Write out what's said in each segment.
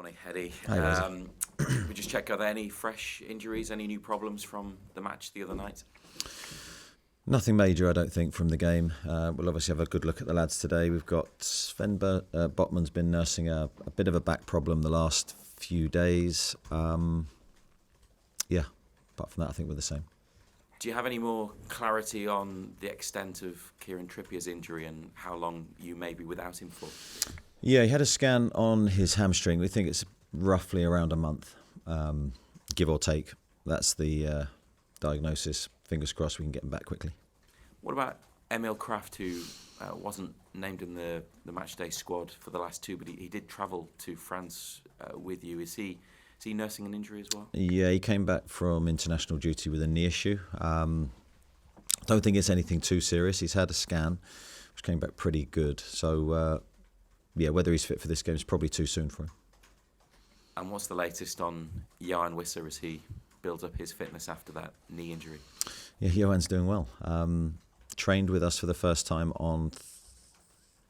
Morning, Hedy. Hi, We just check, are there any fresh injuries, any new problems from the match the other night? Nothing major, I don't think, from the game. We'll obviously have a good look at the lads today. We've got Sven Botman's been nursing a bit of a back problem the last few days. Apart from that, I think we're the same. Do you have any more clarity on the extent of Kieran Trippier's injury and how long you may be without him for? Yeah, he had a scan on his hamstring. We think it's roughly around a month, give or take. That's the diagnosis. Fingers crossed we can get him back quickly. What about Emil Kraft, who wasn't named in the matchday squad for the last two, but he did travel to France with you. Is he nursing an injury as well? Yeah, he came back from international duty with a knee issue. Don't think it's anything too serious. He's had a scan, which came back pretty good. So, whether he's fit for this game is probably too soon for him. And what's the latest on Johan Wisser as he builds up his fitness after that knee injury? Yeah, Johan's doing well. Trained with us for the first time on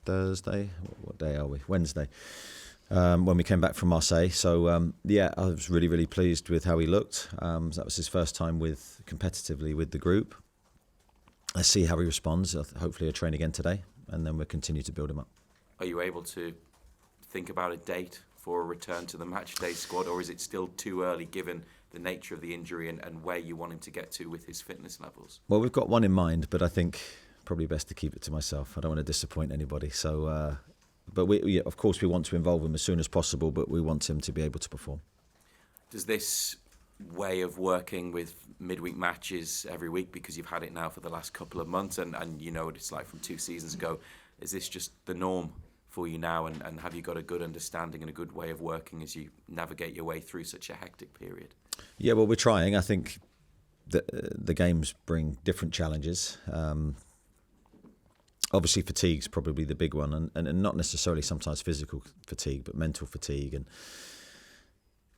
Thursday. What day are we? Wednesday. When we came back from Marseille. So, I was really, really pleased with how he looked. That was his first time competitively with the group. Let's see how he responds. Hopefully he'll train again today, and then we'll continue to build him up. Are you able to think about a date for a return to the matchday squad, or is it still too early given the nature of the injury and where you want him to get to with his fitness levels? Well, we've got one in mind, but I think probably best to keep it to myself. I don't want to disappoint anybody. So, but we of course, we want to involve him as soon as possible, but we want him to be able to perform. Does this way of working with midweek matches every week, because you've had it now for the last couple of months and you know what it's like from 2 seasons ago, is this just the norm for you now, and have you got a good understanding and a good way of working as you navigate your way through such a hectic period? Yeah, well, we're trying. I think the games bring different challenges. Obviously, fatigue's probably the big one, and not necessarily sometimes physical fatigue, but mental fatigue, and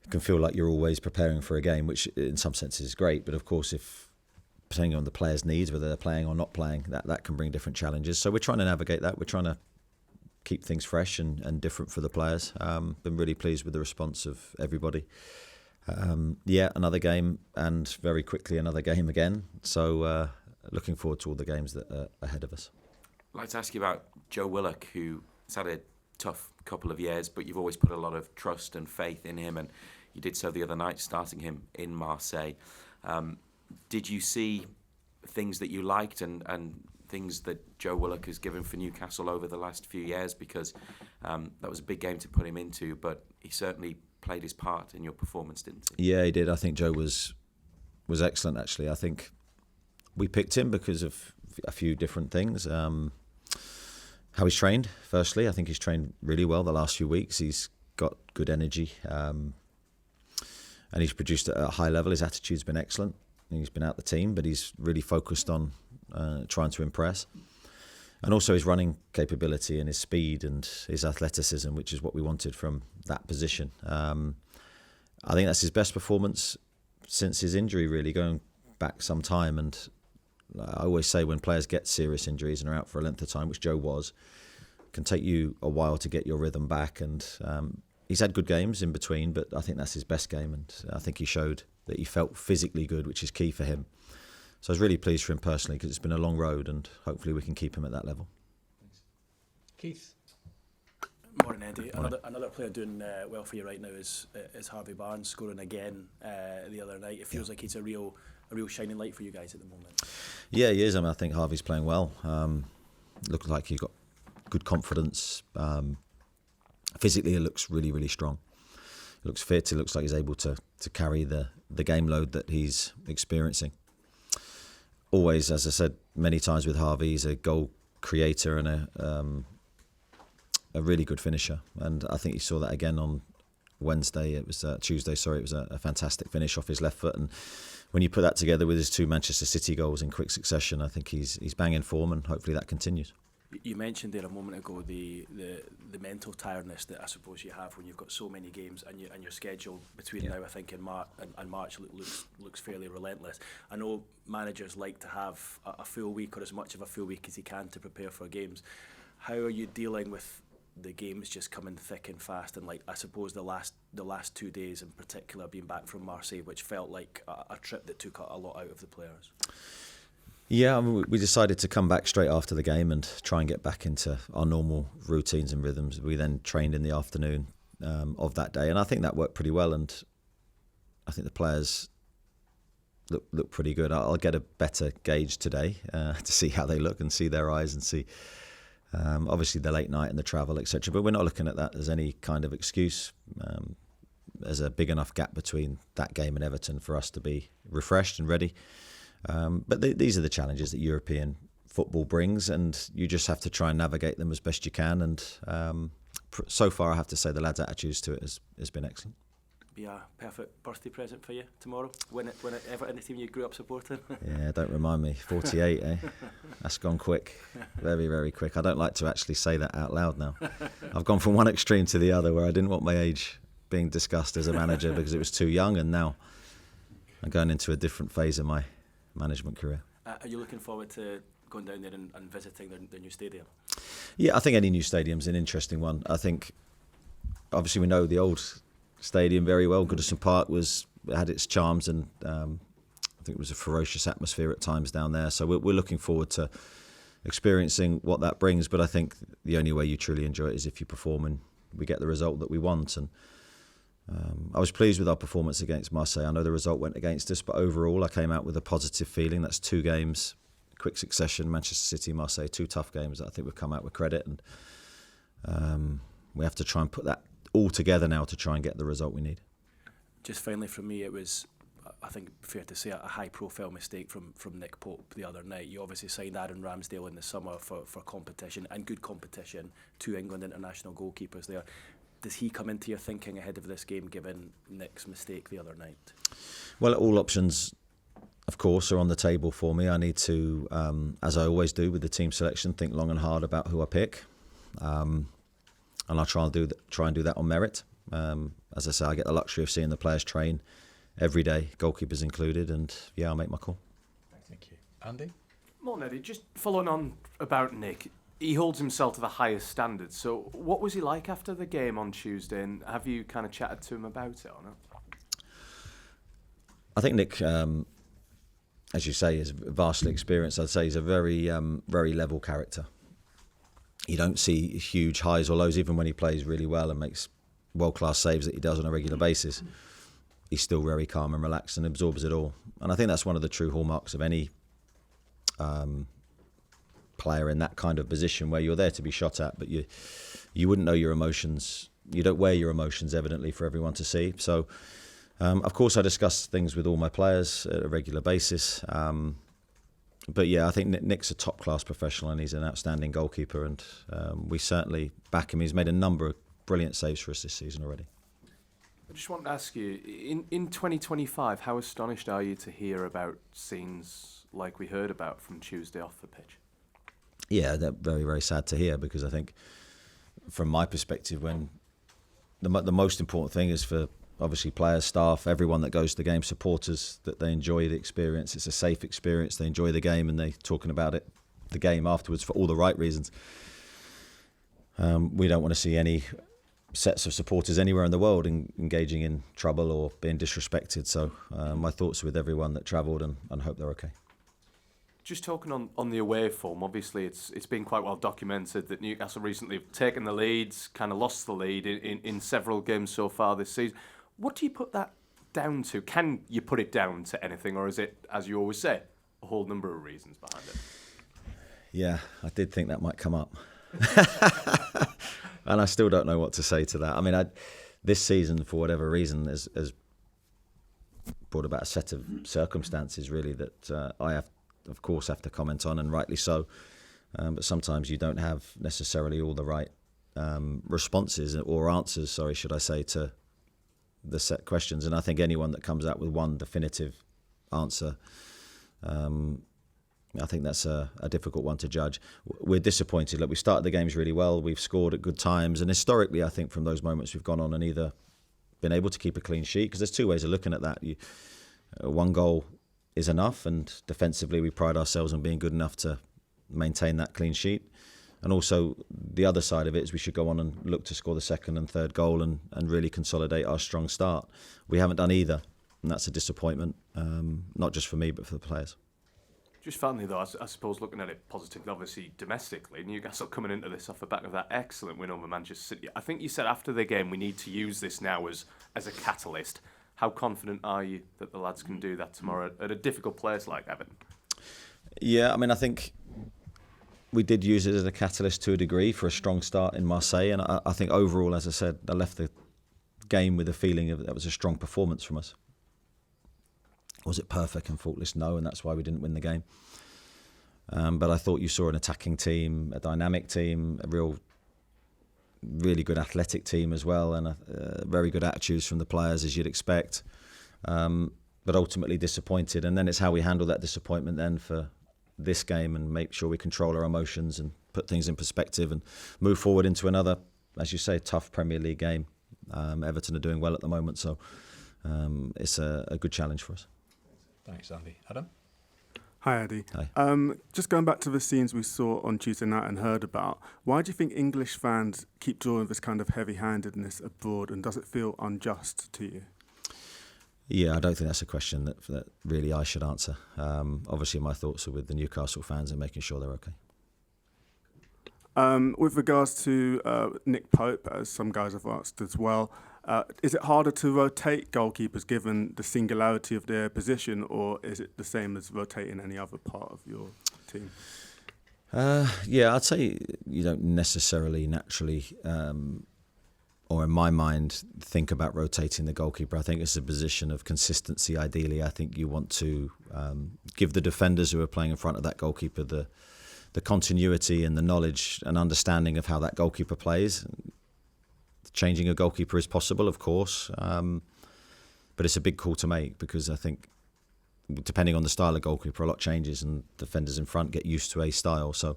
it can feel like you're always preparing for a game, which in some senses is great, but of course, if depending on the players' needs, whether they're playing or not playing, that can bring different challenges. So we're trying to navigate that. We're trying to keep things fresh and different for the players. Been really pleased with the response of everybody. Another game, and very quickly another game again. So looking forward to all the games that are ahead of us. I'd like to ask you about Joe Willock, who's had a tough couple of years, but you've always put a lot of trust and faith in him, and you did so the other night, starting him in Marseille. Did you see things that you liked and things that Joe Willock has given for Newcastle over the last few years? Because that was a big game to put him into, but he certainly played his part in your performance, didn't he? Yeah, he did. I think Joe was excellent, actually. I think we picked him because of a few different things. How he's trained, firstly. I think he's trained really well the last few weeks. He's got good energy, and he's produced at a high level. His attitude's been excellent. He's been out the team, but he's really focused on trying to impress. And also his running capability and his speed and his athleticism, which is what we wanted from that position. I think that's his best performance since his injury, really, going back some time. And I always say when players get serious injuries and are out for a length of time, which Joe was, it can take you a while to get your rhythm back. And he's had good games in between, but I think that's his best game. And I think he showed that he felt physically good, which is key for him. So I was really pleased for him personally, because it's been a long road, and hopefully we can keep him at that level. Thanks. Keith. Morning, Eddie. Another player doing well for you right now is Harvey Barnes, scoring again the other night. It feels like he's a real shining light for you guys at the moment. Yeah, he is. I think Harvey's playing well. Looks like he's got good confidence. Physically, he looks really, really strong. He looks fit. He looks like he's able to carry the game load that he's experiencing. Always, as I said many times with Harvey, he's a goal creator and a really good finisher. And I think you saw that again on Tuesday. It was a fantastic finish off his left foot. And when you put that together with his 2 Manchester City goals in quick succession, I think he's banging form, and hopefully that continues. You mentioned there a moment ago the mental tiredness that I suppose you have when you've got so many games and your schedule between now, I think, and March looks fairly relentless. I know managers like to have a full week, or as much of a full week as he can, to prepare for games. How are you dealing with the game's just coming thick and fast, and like I suppose the last 2 days in particular, being back from Marseille, which felt like a trip that took a lot out of the players. Yeah, I mean, we decided to come back straight after the game and try and get back into our normal routines and rhythms. We then trained in the afternoon of that day, and I think that worked pretty well. And I think the players look pretty good. I'll get a better gauge today to see how they look and see their eyes and see. Obviously the late night and the travel, etc. But we're not looking at that as any kind of excuse. There's a big enough gap between that game and Everton for us to be refreshed and ready. But these are the challenges that European football brings, and you just have to try and navigate them as best you can. And so far, I have to say the lads' attitudes to it has been excellent. Be a perfect birthday present for you tomorrow. Win it Everton, the team you grew up supporting. Yeah, don't remind me. 48, eh? That's gone quick. Very, very quick. I don't like to actually say that out loud now. I've gone from one extreme to the other where I didn't want my age being discussed as a manager because it was too young, and now I'm going into a different phase of my management career. Are you looking forward to going down there and visiting their new stadium? Yeah, I think any new stadium's an interesting one. I think, obviously, we know the old stadium very well. Goodison Park had its charms, and I think it was a ferocious atmosphere at times down there. So we're looking forward to experiencing what that brings. But I think the only way you truly enjoy it is if you perform and we get the result that we want. And I was pleased with our performance against Marseille. I know the result went against us, but overall I came out with a positive feeling. That's 2 games, quick succession, Manchester City, Marseille, 2 tough games that I think we've come out with credit. And we have to try and put that all together now to try and get the result we need. Just finally from me, it was, I think, fair to say, a high-profile mistake from Nick Pope the other night. You obviously signed Aaron Ramsdale in the summer for competition, and good competition, 2 England international goalkeepers there. Does he come into your thinking ahead of this game, given Nick's mistake the other night? Well, all options, of course, are on the table for me. I need to, as I always do with the team selection, think long and hard about who I pick. And I'll try and do that on merit. As I say, I get the luxury of seeing the players train every day, goalkeepers included, and yeah, I'll make my call. Thank you. Andy? Morning, Eddie. Just following on about Nick, he holds himself to the highest standards. So what was he like after the game on Tuesday, and have you kind of chatted to him about it or not? I think Nick, as you say, is vastly experienced. I'd say he's a very, very level character. You don't see huge highs or lows, even when he plays really well and makes world-class saves that he does on a regular basis. He's still very calm and relaxed and absorbs it all. And I think that's one of the true hallmarks of any player in that kind of position, where you're there to be shot at, but you wouldn't know your emotions. You don't wear your emotions, evidently, for everyone to see. So, of course, I discuss things with all my players at a regular basis. But yeah, I think Nick's a top-class professional and he's an outstanding goalkeeper, and we certainly back him. He's made a number of brilliant saves for us this season already. I just want to ask you, in 2025, how astonished are you to hear about scenes like we heard about from Tuesday off the pitch? Yeah, they're very, very sad to hear, because I think from my perspective, when the most important thing is for obviously players, staff, everyone that goes to the game, supporters, that they enjoy the experience. It's a safe experience. They enjoy the game, and they're talking about it, the game afterwards, for all the right reasons. We don't want to see any sets of supporters anywhere in the world engaging in trouble or being disrespected. So my thoughts are with everyone that travelled, and hope they're okay. Just talking on the away form, obviously it's been quite well documented that Newcastle recently have taken the leads, kind of lost the lead in several games so far this season. What do you put that down to? Can you put it down to anything, or is it, as you always say, a whole number of reasons behind it? Yeah, I did think that might come up. And I still don't know what to say to that. I mean, this season, for whatever reason, has brought about a set of circumstances, really, that I have, of course, have to comment on, and rightly so. But sometimes you don't have necessarily all the right responses or answers, should I say, to the set questions. And I think anyone that comes out with one definitive answer, I think that's a difficult one to judge. We're disappointed. Like, we started the games really well. We've scored at good times. And historically, I think from those moments, we've gone on and either been able to keep a clean sheet, because there's 2 ways of looking at that. One goal is enough, and defensively we pride ourselves on being good enough to maintain that clean sheet. And also the other side of it is we should go on and look to score the second and third goal and really consolidate our strong start. We haven't done either, and that's a disappointment, not just for me but for the players. Just finally, though, I suppose looking at it positively, obviously domestically, Newcastle coming into this off the back of that excellent win over Manchester City. I think you said after the game we need to use this now as a catalyst. How confident are you that the lads can do that tomorrow at a difficult place like Everton? Yeah, I mean, I think we did use it as a catalyst to a degree for a strong start in Marseille, and I think overall, as I said, I left the game with a feeling of that was a strong performance from us. Was it perfect and faultless? No, and that's why we didn't win the game. But I thought you saw an attacking team, a dynamic team, a really good athletic team as well, and very good attitudes from the players, as you'd expect. But ultimately disappointed. And then it's how we handle that disappointment then for this game and make sure we control our emotions and put things in perspective and move forward into another, as you say, tough Premier League game. Everton are doing well at the moment, so it's a good challenge for us. Thanks, Andy. Adam? Hi, Eddie. Hi. Just going back to the scenes we saw on Tuesday night and heard about, why do you think English fans keep drawing this kind of heavy-handedness abroad, and does it feel unjust to you? Yeah, I don't think that's a question that really I should answer. Obviously, my thoughts are with the Newcastle fans and making sure they're okay. With regards to Nick Pope, as some guys have asked as well, is it harder to rotate goalkeepers given the singularity of their position, or is it the same as rotating any other part of your team? Yeah, I'd say you don't necessarily naturally, or in my mind, think about rotating the goalkeeper. I think it's a position of consistency, ideally. I think you want to give the defenders who are playing in front of that goalkeeper the continuity and the knowledge and understanding of how that goalkeeper plays. Changing a goalkeeper is possible, of course, but it's a big call to make because I think depending on the style of goalkeeper, a lot changes and defenders in front get used to a style. So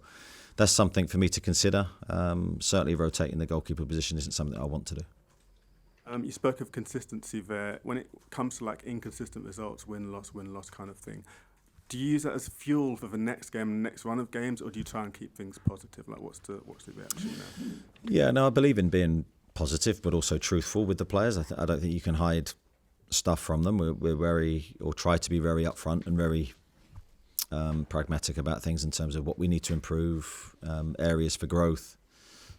that's something for me to consider. Certainly rotating the goalkeeper position isn't something I want to do. You spoke of consistency there. When it comes to like inconsistent results, win-loss kind of thing, do you use that as fuel for the next game, next run of games, or do you try and keep things positive? Like, what's the reaction there? Yeah, no, I believe in being positive, but also truthful with the players. I don't think you can hide stuff from them. We're very, or try to be very upfront and very pragmatic about things in terms of what we need to improve, areas for growth,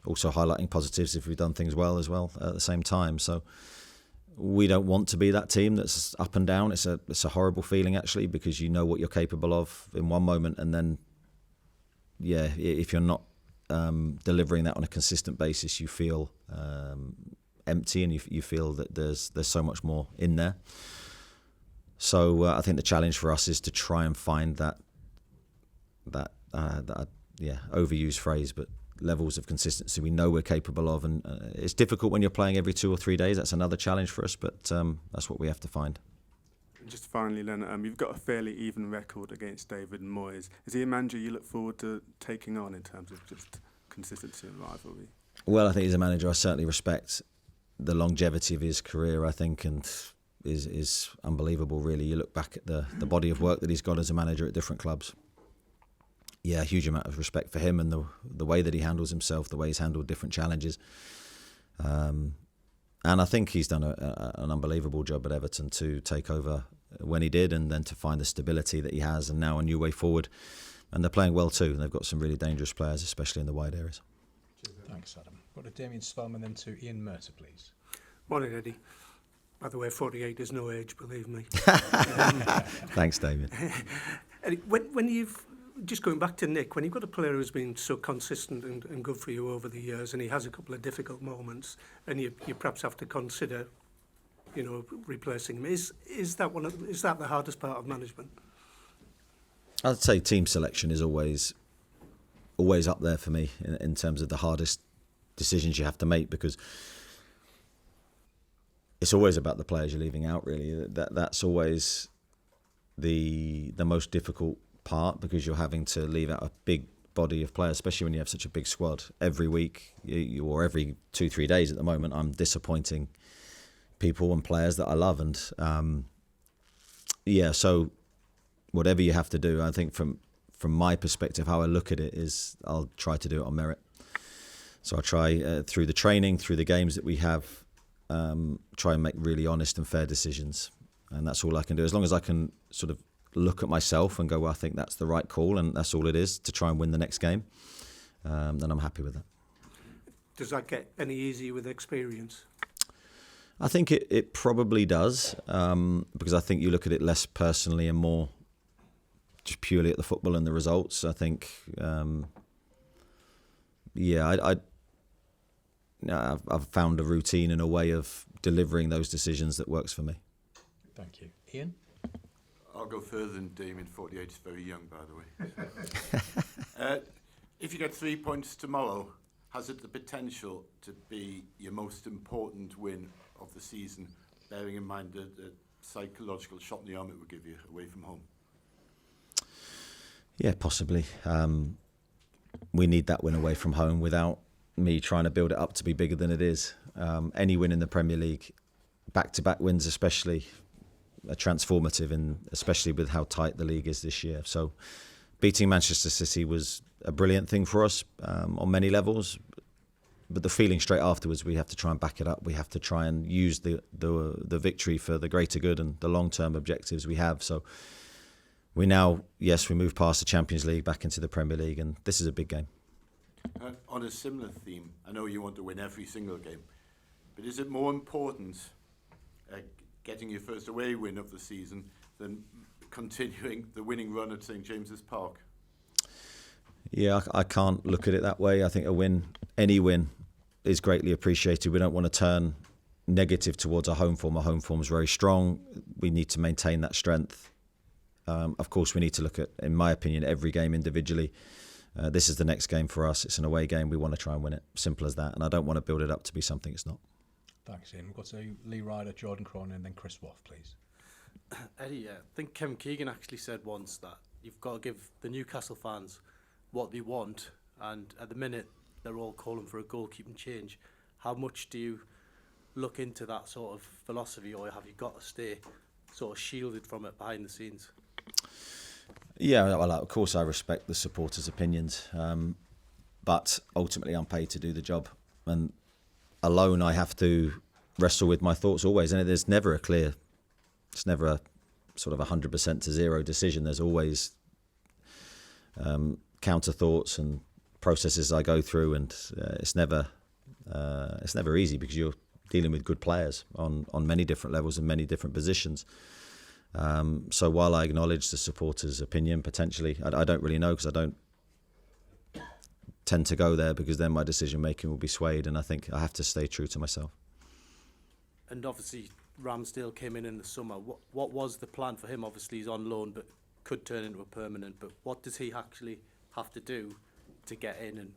also highlighting positives if we've done things well as well at the same time. So we don't want to be that team that's up and down. It's a horrible feeling actually, because you know what you're capable of in one moment, and then if you're not delivering that on a consistent basis, you feel empty, and you feel that there's so much more in there. So I think the challenge for us is to try and find that overused phrase, but levels of consistency we know we're capable of, and it's difficult when you're playing every 2 or 3 days. That's another challenge for us, but that's what we have to find. Just finally, Len, you've got a fairly even record against David Moyes. Is he a manager you look forward to taking on in terms of just consistency and rivalry? Well, I think he's a manager I certainly respect. The longevity of his career, I think, and is unbelievable, really. You look back at the body of work that he's got as a manager at different clubs. Yeah, a huge amount of respect for him and the way that he handles himself, the way he's handled different challenges. And I think he's done an unbelievable job at Everton to take over when he did, and then to find the stability that he has, and now a new way forward. And they're playing well too. They've got some really dangerous players, especially in the wide areas. Thanks, Adam. Go to Damien Spellman, then to Ian Mercer, please. Morning, Eddie. By the way, 48 is no age, believe me. Thanks, Damien. Eddie, when you've, just going back to Nick, when you've got a player who's been so consistent and good for you over the years, and he has a couple of difficult moments, and you perhaps have to consider, replacing him, is that the hardest part of management? I'd say team selection is always up there for me in terms of the hardest decisions you have to make, because it's always about the players you're leaving out, really. That's always the most difficult part, because you're having to leave out a big body of players, especially when you have such a big squad. Every week or every 2-3 days at the moment, I'm disappointing people and players that I love, and so whatever you have to do, I think from from my perspective, how I look at it is I'll try to do it on merit. So I try through the training, through the games that we have, try and make really honest and fair decisions. And that's all I can do. As long as I can sort of look at myself and go, well, I think that's the right call and that's all it is to try and win the next game, then I'm happy with that. Does that get any easier with experience? I think it probably does, because I think you look at it less personally and more just purely at the football and the results. I think, I've found a routine and a way of delivering those decisions that works for me. Thank you. Ian? I'll go further than Damien. 48 is very young, by the way. If you get 3 points tomorrow, has it the potential to be your most important win of the season, bearing in mind the psychological shot in the arm it would give you away from home? Yeah, possibly. We need that win away from home without me trying to build it up to be bigger than it is. Any win in the Premier League, back-to-back wins especially, are transformative, and especially with how tight the league is this year. So beating Manchester City was a brilliant thing for us on many levels. But the feeling straight afterwards, we have to try and back it up. We have to try and use the victory for the greater good and the long-term objectives we have. So we move past the Champions League back into the Premier League, and this is a big game. On a similar theme, I know you want to win every single game, but is it more important getting your first away win of the season than continuing the winning run at St James's Park? Yeah, I can't look at it that way. I think any win is greatly appreciated. We don't want to turn negative towards our home form. Our home form is very strong. We need to maintain that strength. Of course, we need to look at, in my opinion, every game individually. This is the next game for us. It's an away game. We want to try and win it. Simple as that. And I don't want to build it up to be something it's not. Thanks, Ian. We've got to Lee Ryder, Jordan Cronin, and then Chris Waff, please. Eddie, I think Kevin Keegan actually said once that you've got to give the Newcastle fans what they want, and at the minute they're all calling for a goalkeeping change. How much do you look into that sort of philosophy, or have you got to stay sort of shielded from it behind the scenes? Yeah, well, of course I respect the supporters' opinions, but ultimately I'm paid to do the job, and alone I have to wrestle with my thoughts always, and it's never a sort of 100% to zero decision. There's always counter thoughts and processes I go through, and it's never easy because you're dealing with good players on many different levels and many different positions. So while I acknowledge the supporters' opinion potentially, I don't really know, because I don't tend to go there, because then my decision making will be swayed, and I think I have to stay true to myself. And obviously Ramsdale came in the summer. What was the plan for him? Obviously he's on loan, but could turn into a permanent. But what does he actually have to do to get in? And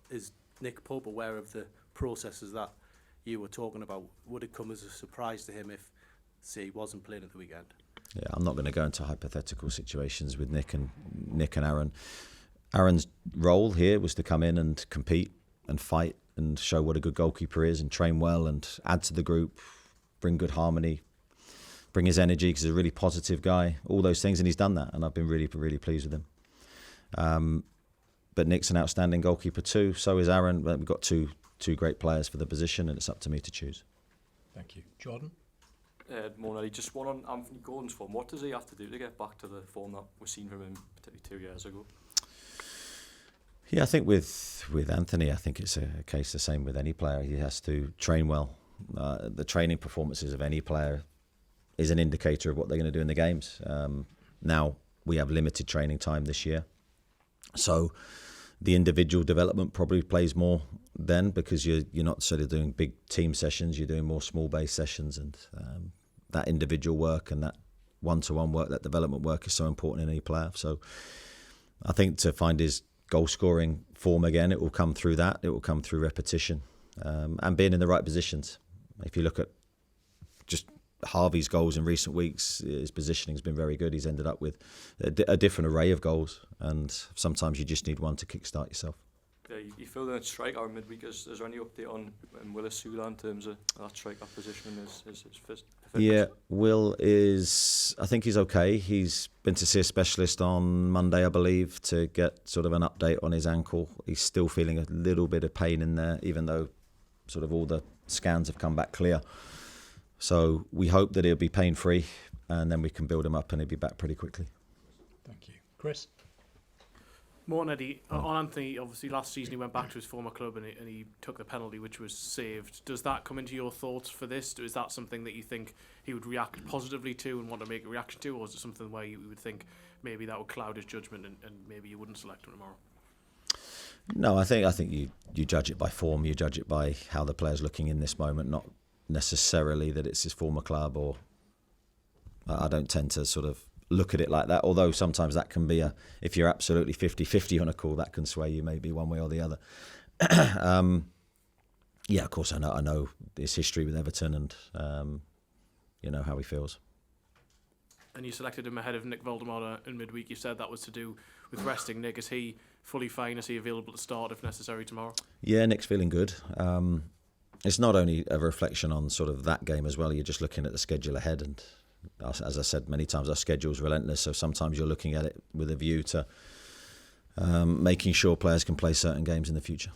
is Nick Pope aware of the processes that you were talking about? Would it come as a surprise to him if, say, he wasn't playing at the weekend? Yeah, I'm not going to go into hypothetical situations with Nick and Aaron. Aaron's role here was to come in and compete and fight and show what a good goalkeeper is, and train well and add to the group, bring good harmony, bring his energy, because he's a really positive guy, all those things, and he's done that, and I've been really, really pleased with him. But Nick's an outstanding goalkeeper too, so is Aaron. We've got two great players for the position, and it's up to me to choose. Thank you. Jordan? Morning, Eddie. Just one on Anthony Gordon's form. What does he have to do to get back to the form that we've seen from him, particularly 2 years ago? Yeah, I think with Anthony, I think it's a case the same with any player. He has to train well. The training performances of any player is an indicator of what they're going to do in the games. Now, we have limited training time this year, so the individual development probably plays more then, because you're not sort of doing big team sessions, you're doing more small base sessions, and that individual work and that one-to-one work, that development work is so important in any player. So I think to find his goal-scoring form again, it will come through that. It will come through repetition and being in the right positions. If you look at just Harvey's goals in recent weeks, his positioning has been very good. He's ended up with a different array of goals, and sometimes you just need one to kickstart yourself. You filled in a striker in midweek. Is there any update on Willis Sula in terms of that striker position and his fitness? Yeah, Will is, I think he's okay. He's been to see a specialist on Monday, I believe, to get sort of an update on his ankle. He's still feeling a little bit of pain in there, even though sort of all the scans have come back clear. So we hope that he'll be pain-free, and then we can build him up and he'll be back pretty quickly. Thank you. Chris? Morton Eddie, on Anthony, obviously last season he went back to his former club and he took the penalty, which was saved. Does that come into your thoughts for this? Is that something that you think he would react positively to and want to make a reaction to, or is it something where you would think maybe that would cloud his judgment and maybe you wouldn't select him tomorrow? No, I think you judge it by form, you judge it by how the player's looking in this moment, not necessarily that it's his former club, or I don't tend to sort of look at it like that, although sometimes that can be if you're absolutely 50-50 on a call, that can sway you maybe one way or the other. Yeah, of course I know his history with Everton and you know how he feels. And you selected him ahead of Nick Voldemort in midweek. You said that was to do with resting Nick. Is he fully fine? Is he available to start if necessary tomorrow? Yeah, Nick's feeling good. It's not only a reflection on sort of that game as well, you're just looking at the schedule ahead, and as I said many times, our schedule's relentless, so sometimes you're looking at it with a view to making sure players can play certain games in the future.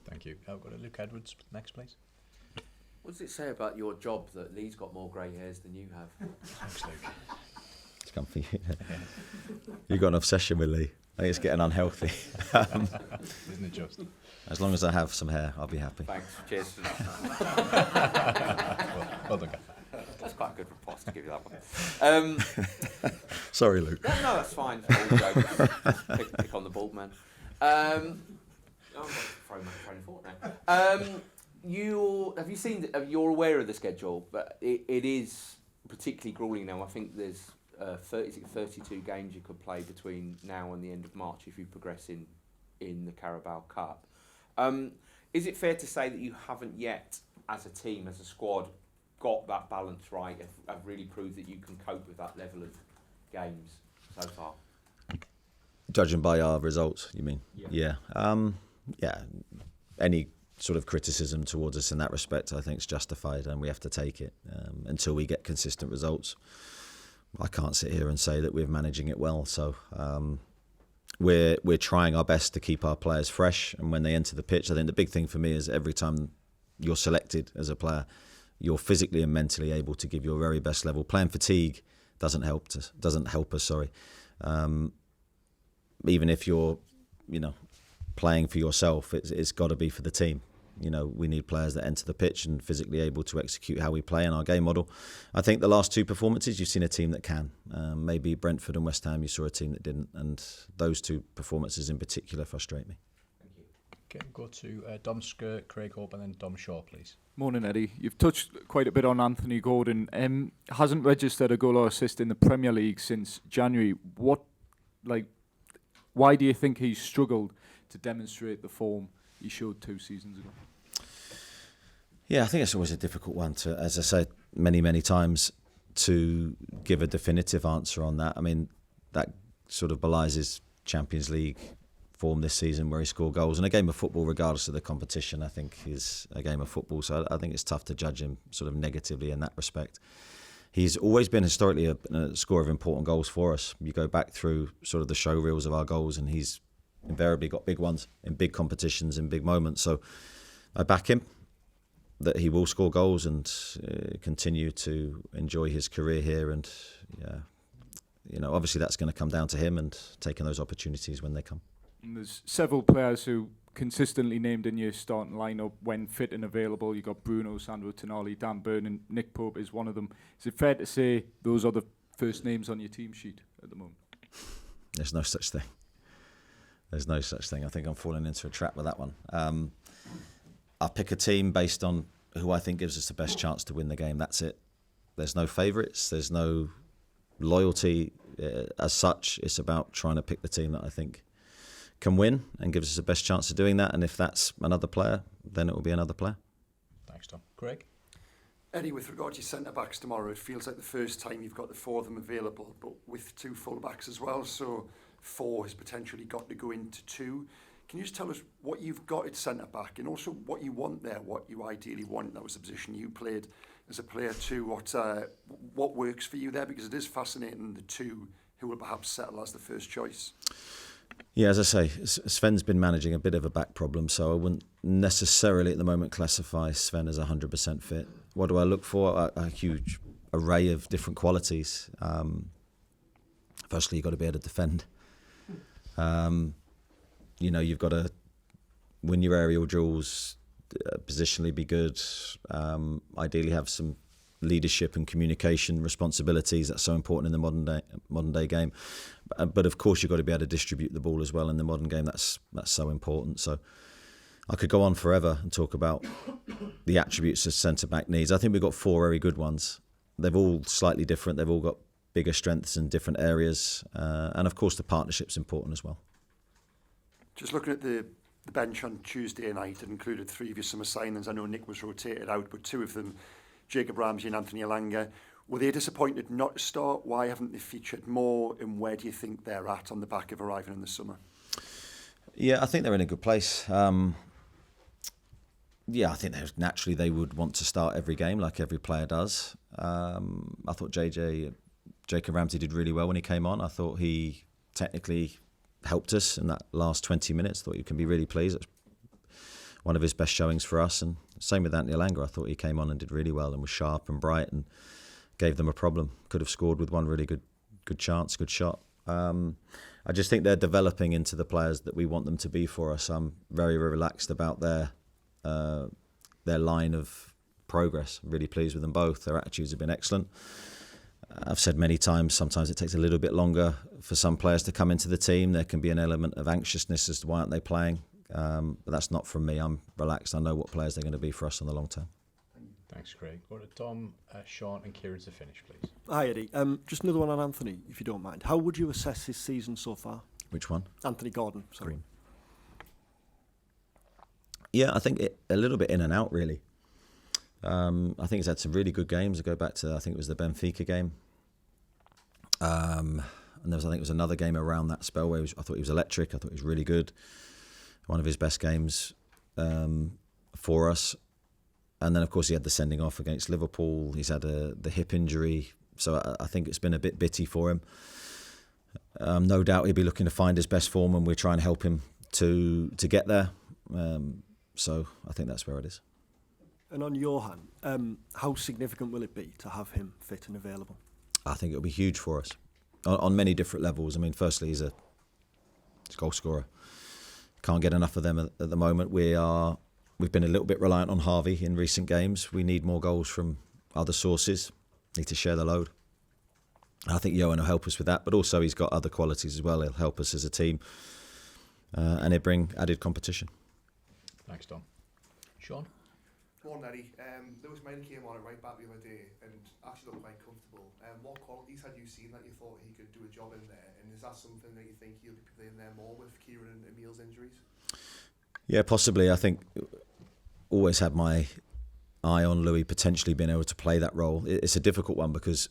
Thank you. I'll go to Luke Edwards next, please. What does it say about your job that Lee's got more grey hairs than you have? Thanks, Luke. It's come for you. You've got an obsession with Lee. I think it's getting unhealthy. Isn't it just? As long as I have some hair, I'll be happy. Thanks. Cheers. Well done, guys. That's quite a good report to give you that one. Sorry, Luke. No, that's fine. It's all jokes. Pick on the bald man. I'm throwing my train of thought now. Have you seen? You're aware of the schedule, but it is particularly grueling now. I think there's 32 games you could play between now and the end of March if you progress in the Carabao Cup. Is it fair to say that you haven't yet, as a team, as a squad, got that balance right? Have really proved that you can cope with that level of games so far? Judging by our results, you mean? Yeah. Yeah. Any sort of criticism towards us in that respect, I think, is justified, and we have to take it until we get consistent results. I can't sit here and say that we're managing it well. So we're trying our best to keep our players fresh, and when they enter the pitch, I think the big thing for me is every time you're selected as a player, you're physically and mentally able to give your very best level. Playing fatigue doesn't help us. Even if you're, playing for yourself, it's got to be for the team. We need players that enter the pitch and physically able to execute how we play in our game model. I think the last two performances, you've seen a team that can. Maybe Brentford and West Ham, you saw a team that didn't, and those two performances in particular frustrate me. Thank you. Okay, we'll go to Dom Skirt, Craig Hope, and then Dom Shaw, please. Morning, Eddie. You've touched quite a bit on Anthony Gordon. Hasn't registered a goal or assist in the Premier League since January. Why do you think he's struggled to demonstrate the form he showed 2 seasons ago? Yeah, I think it's always a difficult one to, as I said many, many times, to give a definitive answer on that. I mean, that sort of belies his Champions League form this season where he scored goals. And a game of football, regardless of the competition, I think is a game of football. So I think it's tough to judge him sort of negatively in that respect. He's always been historically a scorer of important goals for us. You go back through sort of the show reels of our goals and he's invariably got big ones in big competitions, in big moments. So I back him that he will score goals and continue to enjoy his career here. And, obviously that's going to come down to him and taking those opportunities when they come. And there's several players who consistently named in your starting lineup when fit and available. You've got Bruno, Sandro Tonali, Dan Burn, and Nick Pope is one of them. Is it fair to say those are the first names on your team sheet at the moment? There's no such thing. I think I'm falling into a trap with that one. I'll pick a team based on who I think gives us the best chance to win the game. That's it. There's no favourites. There's no loyalty as such. It's about trying to pick the team that I think can win and gives us the best chance of doing that. And if that's another player, then it will be another player. Thanks, Tom. Craig? Eddie, with regard to your centre-backs tomorrow, it feels like the first time you've got the 4 of them available, but with 2 full-backs as well, so 4 has potentially got to go into 2. Can you just tell us what you've got at centre-back and also what you want there, what you ideally want? That was the position you played as a player too. What works for you there? Because it is fascinating, the two who will perhaps settle as the first choice. Yeah, as I say, Sven's been managing a bit of a back problem, so I wouldn't necessarily at the moment classify Sven as 100% fit. What do I look for? A huge array of different qualities. Firstly, you've got to be able to defend. You've got to win your aerial duels, positionally be good, ideally have some leadership and communication responsibilities. That's so important in the modern day game. But of course, you've got to be able to distribute the ball as well in the modern game. That's so important. So I could go on forever and talk about the attributes a centre-back needs. I think we've got 4 very good ones. They've all slightly different. They've all got bigger strengths in different areas. And of course, the partnership's important as well. Just looking at the bench on Tuesday night, it included 3 of your summer signings. I know Nick was rotated out, but 2 of them, Jacob Ramsdale and Anthony Elanga, were they disappointed not to start? Why haven't they featured more? And where do you think they're at on the back of arriving in the summer? Yeah, I think they're in a good place. I think naturally they would want to start every game like every player does. I thought Jacob Ramsdale did really well when he came on. I thought he technically helped us in that last 20 minutes. Thought you can be really pleased. It's one of his best showings for us. And same with Anthony Elanga. I thought he came on and did really well and was sharp and bright and gave them a problem. Could have scored with one really good chance, good shot. I just think they're developing into the players that we want them to be for us. I'm very relaxed about their line of progress. Really pleased with them both. Their attitudes have been excellent. I've said many times, sometimes it takes a little bit longer for some players to come into the team. There can be an element of anxiousness as to why aren't they playing. But that's not from me. I'm relaxed. I know what players they're going to be for us in the long term. Thanks, Craig. Go to Tom, Sean and Kieran to finish, please. Hi, Eddie. Just another one on Anthony, if you don't mind. How would you assess his season so far? Which one? Anthony Gordon, sorry. Green. Yeah, I think a little bit in and out, really. I think he's had some really good games. I go back to, I think it was the Benfica game. And I think it was another game around that spell where I thought he was electric. I thought he was really good. One of his best games for us. And then, of course, he had the sending off against Liverpool. He's had the hip injury. So I think it's been a bit bitty for him. No doubt he'll be looking to find his best form, and we're trying to help him to get there. So I think that's where it is. And on Johan, how significant will it be to have him fit and available? I think it'll be huge for us on many different levels. I mean, firstly, he's a goal scorer. Can't get enough of them at the moment. We've been a little bit reliant on Harvey in recent games. We need more goals from other sources. Need to share the load. I think Johan will help us with that, but also he's got other qualities as well. He'll help us as a team, and he'll bring added competition. Thanks, Tom. Sean? Morning, Eddie. Lewis Maynard came on at right back the other day and actually looked quite comfortable. What qualities had you seen that you thought he could do a job in there? And is that something that you think he'll be playing there more with Kieran and Emil's injuries? Yeah, possibly. I think always had my eye on Louis potentially being able to play that role. It's a difficult one because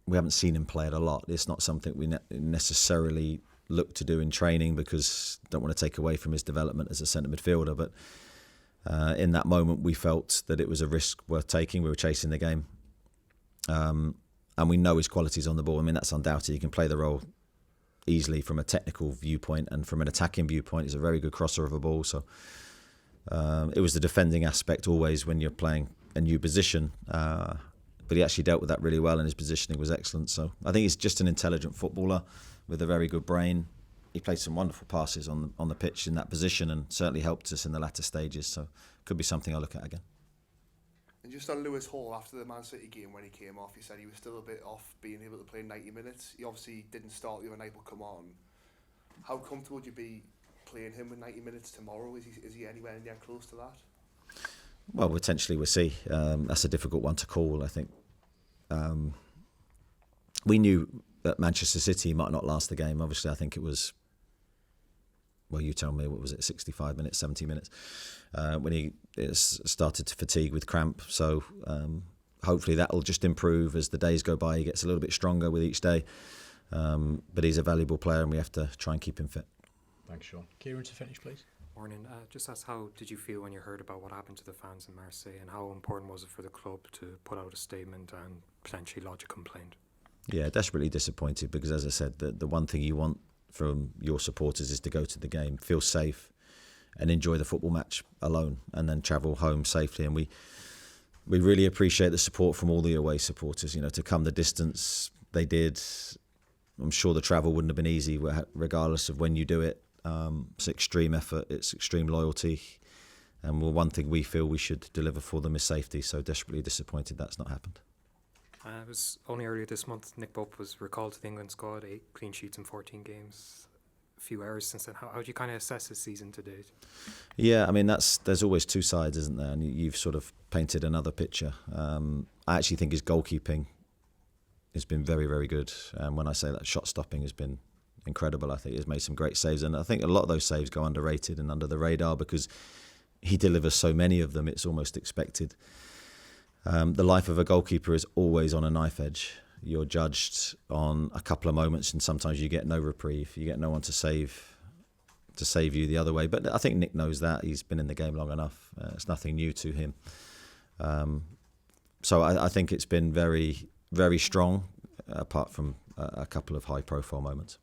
we haven't seen him play it a lot. It's not something we necessarily look to do in training because don't want to take away from his development as a centre midfielder. But in that moment, we felt that it was a risk worth taking. We were chasing the game. And we know his qualities on the ball. I mean, that's undoubted. He can play the role easily from a technical viewpoint and from an attacking viewpoint. He's a very good crosser of a ball. So it was the defending aspect always when you're playing a new position. But he actually dealt with that really well and his positioning was excellent. So I think he's just an intelligent footballer with a very good brain. He played some wonderful passes on the pitch in that position and certainly helped us in the latter stages. So could be something I'll look at again. And just on Lewis Hall, after the Man City game when he came off, he said he was still a bit off being able to play 90 minutes. He obviously didn't start the other night but come on. How comfortable would you be playing him with 90 minutes tomorrow? Is he anywhere near close to that? Well, potentially we'll see. That's a difficult one to call, I think. We knew that Manchester City might not last the game. Obviously, I think it was, well, you tell me, what was it, 65 minutes, 70 minutes, when he started to fatigue with cramp. So hopefully that'll just improve as the days go by. He gets a little bit stronger with each day. But he's a valuable player and we have to try and keep him fit. Thanks, Sean. Kieran, to finish, please. Morning. Just ask, how did you feel when you heard about what happened to the fans in Marseille, and how important was it for the club to put out a statement and potentially lodge a complaint? Yeah, desperately disappointed because, as I said, the one thing you want from your supporters is to go to the game, feel safe, and enjoy the football match alone, and then travel home safely. And we really appreciate the support from all the away supporters. You know, to come the distance they did. I'm sure the travel wouldn't have been easy, regardless of when you do it. It's extreme effort, it's extreme loyalty, and one thing we feel we should deliver for them is safety. So desperately disappointed that's not happened. It was only earlier this month Nick Pope was recalled to the England squad, 8 clean sheets in 14 games. A few hours since then. How do you kind of assess his season to date? Yeah, I mean, there's always two sides, isn't there? And you've sort of painted another picture. I actually think his goalkeeping has been very, very good. And when I say that, shot stopping has been incredible. I think he's made some great saves, and I think a lot of those saves go underrated and under the radar because he delivers so many of them. It's almost expected. The life of a goalkeeper is always on a knife edge. You're judged on a couple of moments, and sometimes you get no reprieve. You get no one to save you the other way. But I think Nick knows that. He's been in the game long enough. It's nothing new to him. So I think it's been very, very strong, apart from a couple of high-profile moments.